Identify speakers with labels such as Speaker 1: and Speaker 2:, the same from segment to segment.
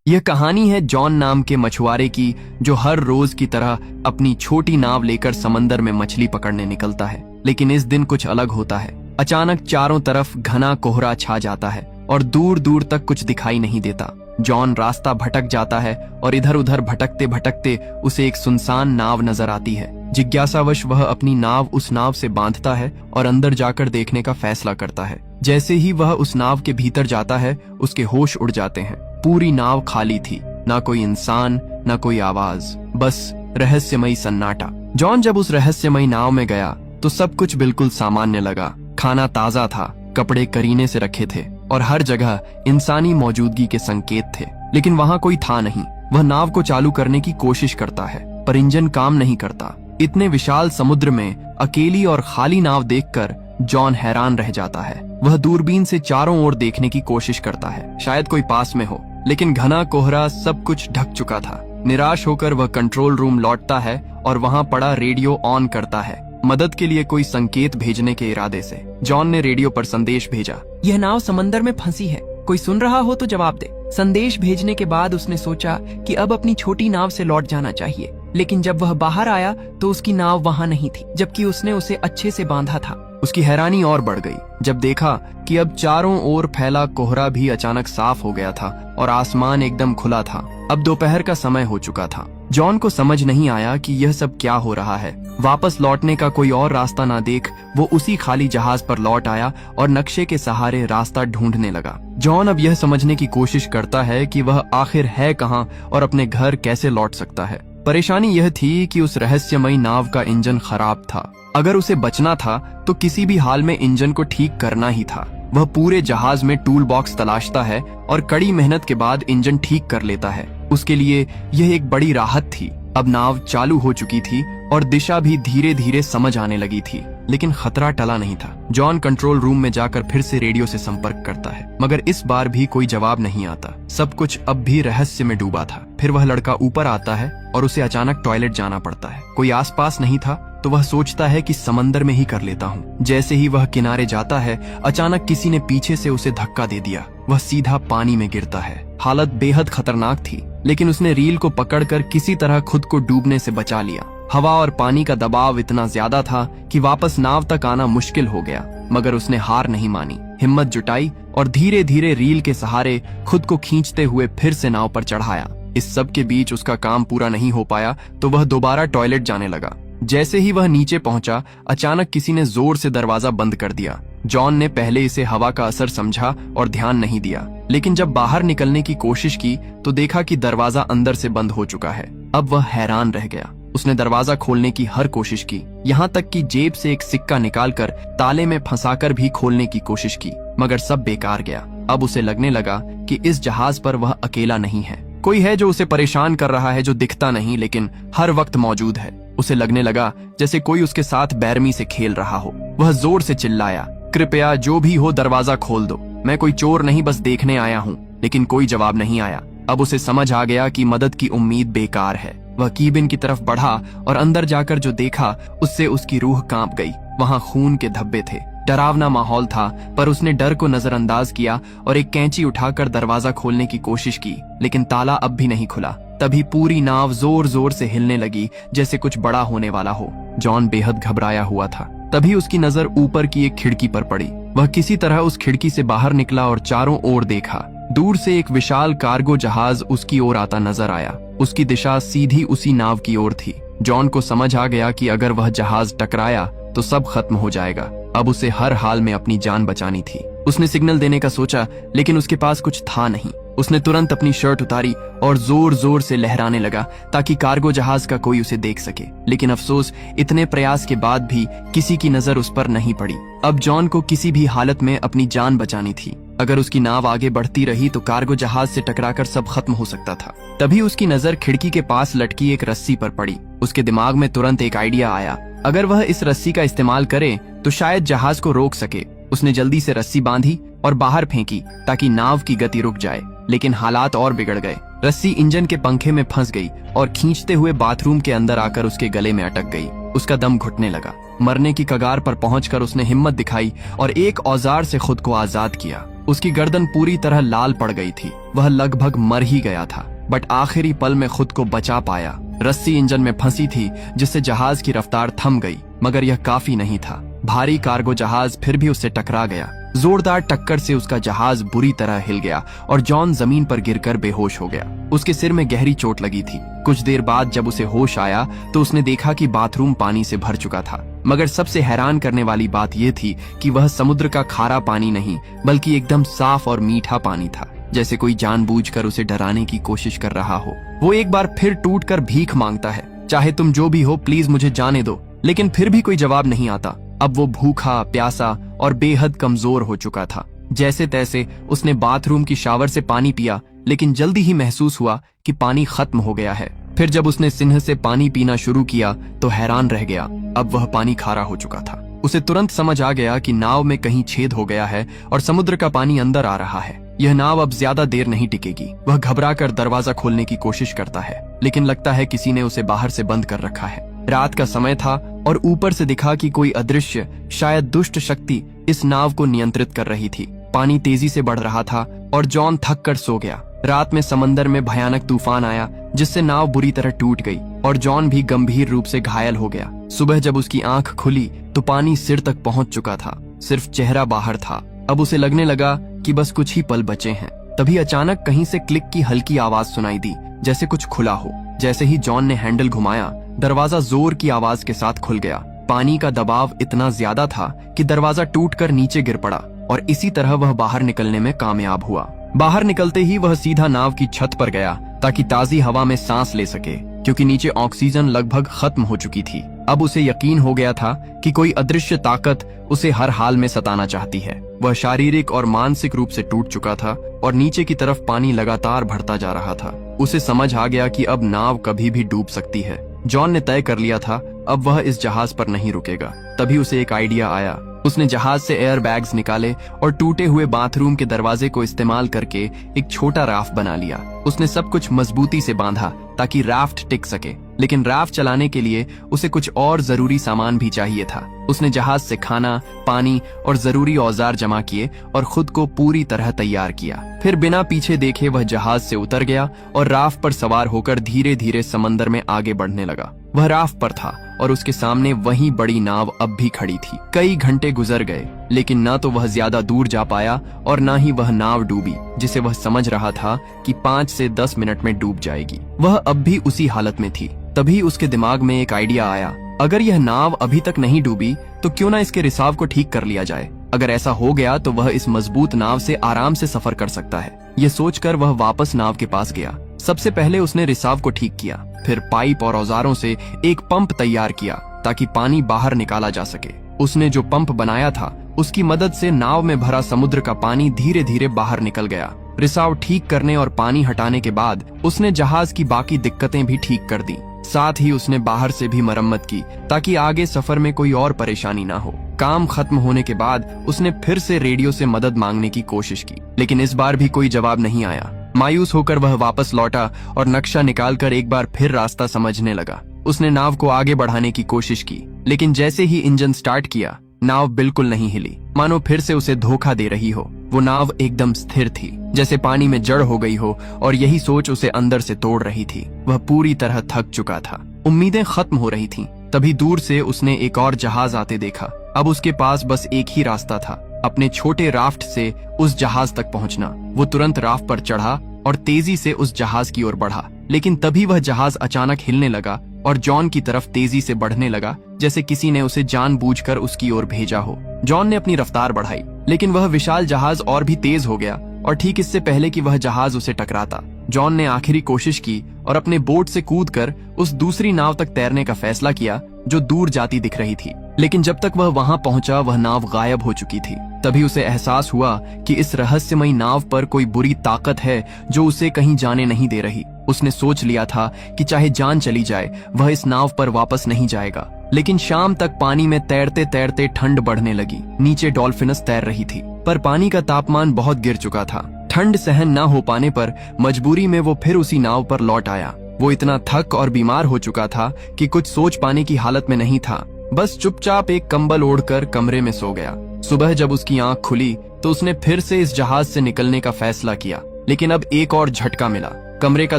Speaker 1: यह कहानी है जॉन नाम के मछुआरे की, जो हर रोज की तरह अपनी छोटी नाव लेकर समंदर में मछली पकड़ने निकलता है। लेकिन इस दिन कुछ अलग होता है। अचानक चारों तरफ घना कोहरा छा जाता है और दूर दूर तक कुछ दिखाई नहीं देता। जॉन रास्ता भटक जाता है और इधर उधर भटकते भटकते उसे एक सुनसान नाव नजर आती है। जिज्ञासावश वह अपनी नाव उस नाव से बांधता है और अंदर जाकर देखने का फैसला करता है। जैसे ही वह उस नाव के भीतर जाता है, उसके होश उड़ जाते हैं। पूरी नाव खाली थी, ना कोई इंसान, ना कोई आवाज, बस रहस्यमयी सन्नाटा। जॉन जब उस रहस्यमयी नाव में गया तो सब कुछ बिल्कुल सामान्य लगा। खाना ताजा था, कपड़े करीने से रखे थे और हर जगह इंसानी मौजूदगी के संकेत थे। लेकिन वहां कोई था नहीं। वह नाव को चालू करने की कोशिश करता है, पर इंजन काम नहीं करता। इतने विशाल समुद्र में अकेली और खाली नाव देखकर जॉन हैरान रह जाता है। वह दूरबीन से चारों ओर देखने की कोशिश करता है, शायद कोई पास में हो, लेकिन घना कोहरा सब कुछ ढक चुका था। निराश होकर वह कंट्रोल रूम लौटता है और वहां पड़ा रेडियो ऑन करता है, मदद के लिए कोई संकेत भेजने के इरादे से। जॉन ने रेडियो पर संदेश भेजा,
Speaker 2: यह नाव समंदर में फंसी है, कोई सुन रहा हो तो जवाब दे। संदेश भेजने के बाद उसने सोचा कि अब अपनी छोटी नाव से लौट जाना चाहिए। लेकिन जब वह बाहर आया तो उसकी नाव वहां नहीं थी, जबकि उसने उसे अच्छे से बांधा था।
Speaker 1: उसकी हैरानी और बढ़ गई जब देखा कि अब चारों ओर फैला कोहरा भी अचानक साफ हो गया था और आसमान एकदम खुला था। अब दोपहर का समय हो चुका था। जॉन को समझ नहीं आया कि यह सब क्या हो रहा है। वापस लौटने का कोई और रास्ता ना देख वो उसी खाली जहाज पर लौट आया और नक्शे के सहारे रास्ता ढूंढने लगा। जॉन अब यह समझने की कोशिश करता है कि वह आखिर है कहाँ और अपने घर कैसे लौट सकता है। परेशानी यह थी कि उस रहस्यमयी नाव का इंजन खराब था। अगर उसे बचना था तो किसी भी हाल में इंजन को ठीक करना ही था। वह पूरे जहाज में टूल बॉक्स तलाशता है और कड़ी मेहनत के बाद इंजन ठीक कर लेता है। उसके लिए यह एक बड़ी राहत थी। अब नाव चालू हो चुकी थी और दिशा भी धीरे धीरे समझ आने लगी थी, लेकिन खतरा टला नहीं था। जॉन कंट्रोल रूम में जाकर फिर से रेडियो से संपर्क करता है, मगर इस बार भी कोई जवाब नहीं आता। सब कुछ अब भी रहस्य में डूबा था। फिर वह लड़का ऊपर आता है और उसे अचानक टॉयलेट जाना पड़ता है। कोई आसपास नहीं था तो वह सोचता है कि समंदर में ही कर लेता हूँ। जैसे ही वह किनारे जाता है, अचानक किसी ने पीछे से उसे धक्का दे दिया। वह सीधा पानी में गिरता है। हालत बेहद खतरनाक थी, लेकिन उसने रील को पकड़कर किसी तरह खुद को डूबने से बचा लिया। हवा और पानी का दबाव इतना ज्यादा था कि वापस नाव तक आना मुश्किल हो गया, मगर उसने हार नहीं मानी। हिम्मत जुटाई और धीरे धीरे रील के सहारे खुद को खींचते हुए फिर से नाव पर चढ़ाया। इस सब के बीच उसका काम पूरा नहीं हो पाया तो वह दोबारा टॉयलेट जाने लगा। जैसे ही वह नीचे पहुंचा, अचानक किसी ने जोर से दरवाजा बंद कर दिया। जॉन ने पहले इसे हवा का असर समझा और ध्यान नहीं दिया, लेकिन जब बाहर निकलने की कोशिश की तो देखा कि दरवाजा अंदर से बंद हो चुका है। अब वह हैरान रह गया। उसने दरवाजा खोलने की हर कोशिश की, यहाँ तक कि जेब से एक सिक्का निकालकर ताले में फंसाकर भी खोलने की कोशिश की, मगर सब बेकार गया। अब उसे लगने लगा कि इस जहाज पर वह अकेला नहीं है। कोई है जो उसे परेशान कर रहा है, जो दिखता नहीं लेकिन हर वक्त मौजूद है। उसे लगने लगा जैसे कोई उसके साथ बेरहमी से खेल रहा हो। वह जोर से चिल्लाया, कृपया जो भी हो दरवाजा खोल दो, मैं कोई चोर नहीं, बस देखने आया हूँ। लेकिन कोई जवाब नहीं आया। अब उसे समझ आ गया कि मदद की उम्मीद बेकार है। वह कीबिन की तरफ बढ़ा और अंदर जाकर जो देखा उससे उसकी रूह कांप गई। वहां खून के धब्बे थे। डरावना माहौल था, पर उसने डर को नजरअंदाज किया और एक कैंची उठाकर दरवाजा खोलने की कोशिश की, लेकिन ताला अब भी नहीं खुला। तभी पूरी नाव जोर जोर से हिलने लगी, जैसे कुछ बड़ा होने वाला हो। जॉन बेहद घबराया हुआ था। तभी उसकी नजर ऊपर की एक खिड़की पर पड़ी। वह किसी तरह उस खिड़की से बाहर निकला और चारों ओर देखा। दूर से एक विशाल कार्गो जहाज उसकी ओर आता नजर आया। उसकी दिशा सीधी उसी नाव की ओर थी। जॉन को समझ आ गया कि अगर वह जहाज टकराया तो सब खत्म हो जाएगा। अब उसे हर हाल में अपनी जान बचानी थी। उसने सिग्नल देने का सोचा, लेकिन उसके पास कुछ था नहीं। उसने तुरंत अपनी शर्ट उतारी और जोर जोर से लहराने लगा ताकि कार्गो जहाज का कोई उसे देख सके। लेकिन अफसोस, इतने प्रयास के बाद भी किसी की नजर उस पर नहीं पड़ी। अब जॉन को किसी भी हालत में अपनी जान बचानी थी। अगर उसकी नाव आगे बढ़ती रही तो कार्गो जहाज से टकराकर सब खत्म हो सकता था। तभी उसकी नजर खिड़की के पास लटकी एक रस्सी पर पड़ी। उसके दिमाग में तुरंत एक आइडिया आया। अगर वह इस रस्सी का इस्तेमाल करे तो शायद जहाज को रोक सके। उसने जल्दी से रस्सी बांधी और बाहर फेंकी ताकि नाव की गति रुक जाए, लेकिन हालात और बिगड़ गए। रस्सी इंजन के पंखे में फंस गई और खींचते हुए बाथरूम के अंदर आकर उसके गले में अटक गई। उसका दम घुटने लगा। मरने की कगार पर पहुंचकर उसने हिम्मत दिखाई और एक औजार से खुद को आजाद किया। उसकी गर्दन पूरी तरह लाल पड़ गई थी। वह लगभग मर ही गया था, बट आखिरी पल में खुद को बचा पाया। रस्सी इंजन में फंसी थी, जिससे जहाज की रफ्तार थम गई, मगर यह काफी नहीं था। भारी कार्गो जहाज फिर भी उससे टकरा गया। जोरदार टक्कर से उसका जहाज बुरी तरह हिल गया और जॉन जमीन पर गिरकर बेहोश हो गया। उसके सिर में गहरी चोट लगी थी। कुछ देर बाद जब उसे होश आया तो उसने देखा कि बाथरूम पानी से भर चुका था, मगर सबसे हैरान करने वाली बात यह थी कि वह समुद्र का खारा पानी नहीं, बल्कि एकदम साफ और मीठा पानी था, जैसे कोई जानबूझकर उसे डराने की कोशिश कर रहा हो। वो एक बार फिर टूटकर भीख मांगता है, चाहे तुम जो भी हो प्लीज मुझे जाने दो, लेकिन फिर भी कोई जवाब नहीं आता। अब वो भूखा, प्यासा और बेहद कमजोर हो चुका था। जैसे तैसे उसने बाथरूम की शावर से पानी पिया, लेकिन जल्दी ही महसूस हुआ कि पानी खत्म हो गया है। फिर जब उसने सिंह से पानी पीना शुरू किया तो हैरान रह गया। अब वह पानी खारा हो चुका था। उसे तुरंत समझ आ गया कि नाव में कहीं छेद हो गया है और समुद्र का पानी अंदर आ रहा है। यह नाव अब ज्यादा देर नहीं टिकेगी। वह घबराकर दरवाजा खोलने की कोशिश करता है, लेकिन लगता है किसी ने उसे बाहर से बंद कर रखा है। रात का समय था और ऊपर से दिखा कि कोई अदृश्य, शायद दुष्ट शक्ति इस नाव को नियंत्रित कर रही थी। पानी तेजी से बढ़ रहा था और जॉन थक कर सो गया। रात में समंदर में भयानक तूफान आया, जिससे नाव बुरी तरह टूट गई और जॉन भी गंभीर रूप से घायल हो गया। सुबह जब उसकी आंख खुली तो पानी सिर तक पहुंच चुका था, सिर्फ चेहरा बाहर था। अब उसे लगने लगा कि बस कुछ ही पल बचे हैं। तभी अचानक कहीं से क्लिक की हल्की आवाज सुनाई दी, जैसे कुछ खुला हो। जैसे ही जॉन ने हैंडल घुमाया, दरवाजा जोर की आवाज के साथ खुल गया। पानी का दबाव इतना ज्यादा था कि दरवाजा टूटकर नीचे गिर पड़ा और इसी तरह वह बाहर निकलने में कामयाब हुआ। बाहर निकलते ही वह सीधा नाव की छत पर गया ताकि ताजी हवा में सांस ले सके, क्योंकि नीचे ऑक्सीजन लगभग खत्म हो चुकी थी। अब उसे यकीन हो गया था कि कोई अदृश्य ताकत उसे हर हाल में सताना चाहती है। वह शारीरिक और मानसिक रूप से टूट चुका था और नीचे की तरफ पानी लगातार बढ़ता जा रहा था। उसे समझ आ गया कि अब नाव कभी भी डूब सकती है। जॉन ने तय कर लिया था अब वह इस जहाज पर नहीं रुकेगा। तभी उसे एक आइडिया आया। उसने जहाज से एयर बैग्स निकाले और टूटे हुए बाथरूम के दरवाजे को इस्तेमाल करके एक छोटा राफ्ट बना लिया। उसने सब कुछ मजबूती से बांधा ताकि राफ्ट टिक सके, लेकिन राफ्ट चलाने के लिए उसे कुछ और जरूरी सामान भी चाहिए था। उसने जहाज से खाना, पानी और जरूरी औजार जमा किए और खुद को पूरी तरह तैयार किया। फिर बिना पीछे देखे वह जहाज से उतर गया और राफ्ट पर सवार होकर धीरे धीरे समंदर में आगे बढ़ने लगा। वह राफ्ट पर था और उसके सामने वही बड़ी नाव अब भी खड़ी थी। कई घंटे गुजर गए, लेकिन न तो वह ज्यादा दूर जा पाया और न ही वह नाव डूबी, जिसे वह समझ रहा था कि 5 से 10 मिनट में डूब जाएगी। वह अब भी उसी हालत में थी। तभी उसके दिमाग में एक आइडिया आया। अगर यह नाव अभी तक नहीं डूबी तो क्यों ना इसके रिसाव को ठीक कर लिया जाए। अगर ऐसा हो गया तो वह इस मजबूत नाव से आराम से सफर कर सकता है। ये सोचकर वह वापस नाव के पास गया। सबसे पहले उसने रिसाव को ठीक किया, फिर पाइप और औजारों से एक पंप तैयार किया ताकि पानी बाहर निकाला जा सके। उसने जो पंप बनाया था उसकी मदद से नाव में भरा समुद्र का पानी धीरे धीरे बाहर निकल गया। रिसाव ठीक करने और पानी हटाने के बाद उसने जहाज की बाकी दिक्कतें भी ठीक कर दी। साथ ही उसने बाहर से भी मरम्मत की ताकि आगे सफर में कोई और परेशानी ना हो। काम खत्म होने के बाद उसने फिर से रेडियो से मदद मांगने की कोशिश की, लेकिन इस बार भी कोई जवाब नहीं आया। मायूस होकर वह वापस लौटा और नक्शा निकालकर एक बार फिर रास्ता समझने लगा। उसने नाव को आगे बढ़ाने की कोशिश की, लेकिन जैसे ही इंजन स्टार्ट किया, नाव बिल्कुल नहीं हिली, मानो फिर से उसे धोखा दे रही हो। वो नाव एकदम स्थिर थी, जैसे पानी में जड़ हो गई हो, और यही सोच उसे अंदर से तोड़ रही थी। वह पूरी तरह थक चुका था, उम्मीदें खत्म हो रही थीं। तभी दूर से उसने एक और जहाज आते देखा। अब उसके पास बस एक ही रास्ता था, अपने छोटे राफ्ट से उस जहाज तक पहुंचना। वो तुरंत राफ्ट पर चढ़ा और तेजी से उस जहाज की ओर बढ़ा, लेकिन तभी वह जहाज अचानक हिलने लगा और जॉन की तरफ तेजी से बढ़ने लगा, जैसे किसी ने उसे जानबूझकर उसकी ओर भेजा हो। जॉन ने अपनी रफ्तार बढ़ाई, लेकिन वह विशाल जहाज और भी तेज हो गया और ठीक इससे पहले कि वह जहाज उसे टकराता, जॉन ने आखिरी कोशिश की और अपने बोट से कूदकर उस दूसरी नाव तक तैरने का फैसला किया जो दूर जाती दिख रही थी। लेकिन जब तक वह वहां पहुंचा, वह नाव गायब हो चुकी थी। तभी उसे एहसास हुआ कि इस रहस्यमयी नाव पर कोई बुरी ताकत है जो उसे कहीं जाने नहीं दे रही। उसने सोच लिया था कि चाहे जान चली जाए, वह इस नाव पर वापस नहीं जाएगा। लेकिन शाम तक पानी में तैरते तैरते ठंड बढ़ने लगी। नीचे डॉल्फिनस तैर रही थी, पर पानी का तापमान बहुत गिर चुका था। ठंड सहन न हो पाने पर मजबूरी में वो फिर उसी नाव पर लौट आया। वो इतना थक और बीमार हो चुका था कि कुछ सोच पाने की हालत में नहीं था। बस चुपचाप एक कंबल ओढ़कर कमरे में सो गया। सुबह जब उसकी आंख खुली तो उसने फिर से इस जहाज से निकलने का फैसला किया, लेकिन अब एक और झटका मिला। कमरे का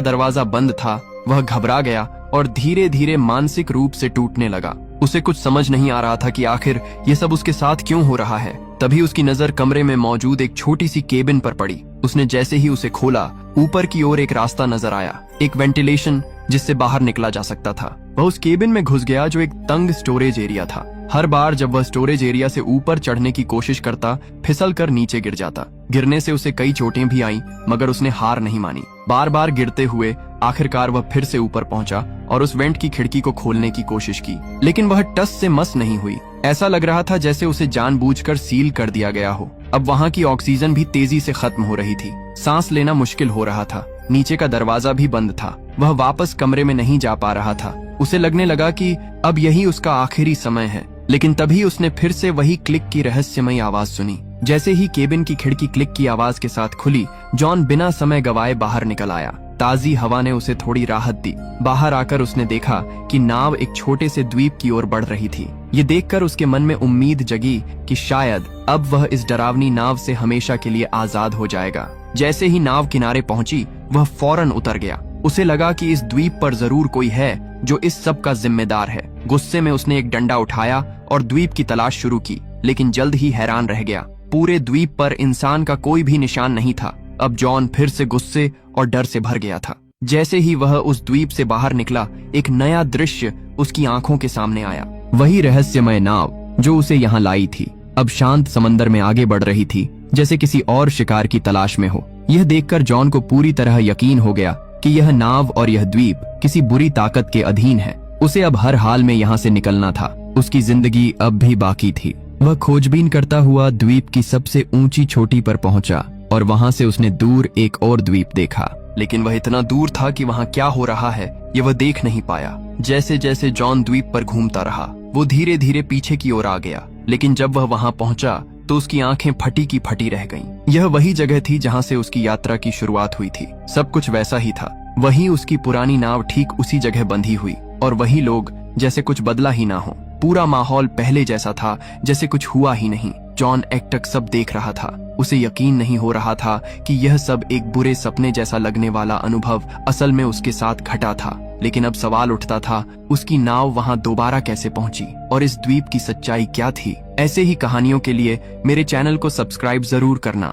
Speaker 1: दरवाजा बंद था। वह घबरा गया और धीरे धीरे मानसिक रूप से टूटने लगा। उसे कुछ समझ नहीं आ रहा था कि आखिर ये सब उसके साथ क्यों हो रहा है। तभी उसकी नजर कमरे में मौजूद एक छोटी सी केबिन पर पड़ी। उसने जैसे ही उसे खोला, ऊपर की ओर एक रास्ता नजर आया, एक वेंटिलेशन जिससे बाहर निकला जा सकता था। वह उस केबिन में घुस गया जो एक तंग स्टोरेज एरिया था। हर बार जब वह स्टोरेज एरिया से ऊपर चढ़ने की कोशिश करता, फिसल कर नीचे गिर जाता। गिरने से उसे कई चोटें भी आईं, मगर उसने हार नहीं मानी। बार बार गिरते हुए आखिरकार वह फिर से ऊपर पहुंचा और उस वेंट की खिड़की को खोलने की कोशिश की, लेकिन वह टस से मस नहीं हुई। ऐसा लग रहा था जैसे उसे जानबूझकर सील कर दिया गया हो। अब वहां की ऑक्सीजन भी तेजी से खत्म हो रही थी। सांस लेना मुश्किल हो रहा था। नीचे का दरवाजा भी बंद था। वह वापस कमरे में नहीं जा पा रहा था। उसे लगने लगा कि अब यही उसका आखिरी समय है। लेकिन तभी उसने फिर से वही क्लिक की रहस्यमयी आवाज सुनी। जैसे ही केबिन की खिड़की क्लिक की आवाज के साथ खुली, जॉन बिना समय गवाए बाहर निकल आया। ताजी हवा ने उसे थोड़ी राहत दी। बाहर आकर उसने देखा कि नाव एक छोटे से द्वीप की ओर बढ़ रही थी। ये देखकर उसके मन में उम्मीद जगी कि शायद अब वह इस डरावनी नाव से हमेशा के लिए आजाद हो जाएगा। जैसे ही नाव किनारे पहुंची, वह फौरन उतर गया। उसे लगा कि इस द्वीप पर जरूर कोई है जो इस सब का जिम्मेदार है। गुस्से में उसने एक डंडा उठाया और द्वीप की तलाश शुरू की, लेकिन जल्द ही हैरान रह गया। पूरे द्वीप पर इंसान का कोई भी निशान नहीं था। अब जॉन फिर से गुस्से और डर से भर गया था। जैसे ही वह उस द्वीप से बाहर निकला, एक नया दृश्य उसकी आंखों के सामने आया। वही रहस्यमय नाव जो उसे यहाँ लाई थी, अब शांत समंदर में आगे बढ़ रही थी, जैसे किसी और शिकार की तलाश में हो। यह देखकर जॉन को पूरी तरह यकीन हो गया कि यह नाव और यह द्वीप किसी बुरी ताकत के अधीन है। उसे अब हर हाल में यहाँ से निकलना था। उसकी जिंदगी अब भी बाकी थी। वह खोजबीन करता हुआ द्वीप की सबसे ऊंची चोटी पर पहुंचा और वहां से उसने दूर एक और द्वीप देखा, लेकिन वह इतना दूर था कि वहां क्या हो रहा है ये वह देख नहीं पाया। जैसे जैसे जॉन द्वीप पर घूमता रहा, वो धीरे धीरे पीछे की ओर आ गया, लेकिन जब वह वहां पहुंचा तो उसकी आंखें फटी की फटी रह गईं। यह वही जगह थी जहां से उसकी यात्रा की शुरुआत हुई थी। सब कुछ वैसा ही था। वही उसकी पुरानी नाव ठीक उसी जगह बंधी हुई, और वही लोग, जैसे कुछ बदला ही ना हो। पूरा माहौल पहले जैसा था, जैसे कुछ हुआ ही नहीं। जॉन एकटक सब देख रहा था। उसे यकीन नहीं हो रहा था कि यह सब एक बुरे सपने जैसा लगने वाला अनुभव असल में उसके साथ घटा था। लेकिन अब सवाल उठता था, उसकी नाव वहां दोबारा कैसे पहुंची और इस द्वीप की सच्चाई क्या थी। ऐसे ही कहानियों के लिए मेरे चैनल को सब्सक्राइब जरूर करना।